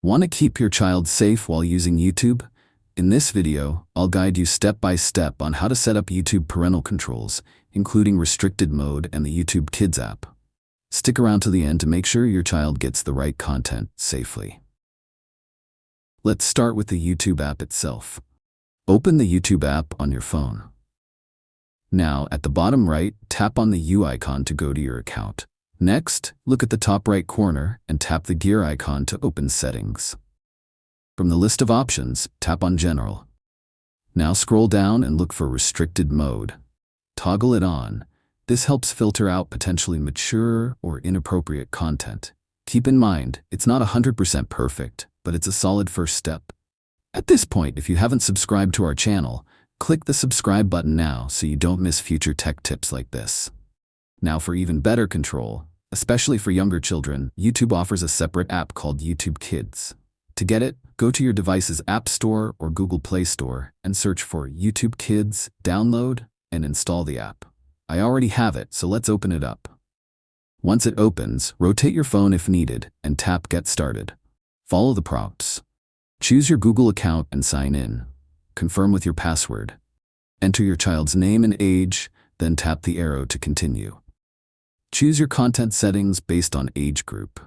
Want to keep your child safe while using YouTube? In this video, I'll guide you step by step on how to set up YouTube parental controls, including restricted mode and the YouTube Kids app. Stick around to the end to make sure your child gets the right content safely. Let's start with the YouTube app itself. Open the YouTube app on your phone. Now, at the bottom right, tap on the U icon to go to your account. Next, look at the top right corner and tap the gear icon to open settings. From the list of options, tap on General. Now scroll down and look for Restricted Mode. Toggle it on. This helps filter out potentially mature or inappropriate content. Keep in mind, it's not 100% perfect, but it's a solid first step. At this point, if you haven't subscribed to our channel, click the subscribe button now so you don't miss future tech tips like this. Now for even better control, especially for younger children, YouTube offers a separate app called YouTube Kids. To get it, go to your device's App Store or Google Play Store and search for YouTube Kids, download, and install the app. I already have it, so let's open it up. Once it opens, rotate your phone if needed and tap Get Started. Follow the prompts. Choose your Google account and sign in. Confirm with your password. Enter your child's name and age, then tap the arrow to continue. Choose your content settings based on age group.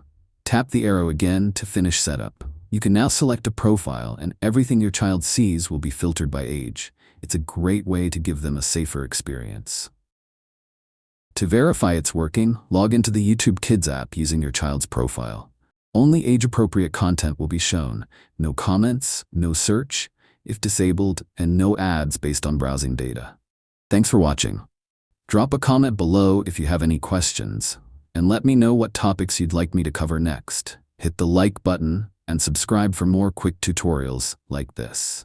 Tap the arrow again to finish setup. You can now select a profile and everything your child sees will be filtered by age. It's a great way to give them a safer experience. To verify it's working, log into the YouTube Kids app using your child's profile. Only age-appropriate content will be shown. No comments, no search, if disabled, and no ads based on browsing data. Thanks for watching. Drop a comment below if you have any questions, and let me know what topics you'd like me to cover next. Hit the like button and subscribe for more quick tutorials like this.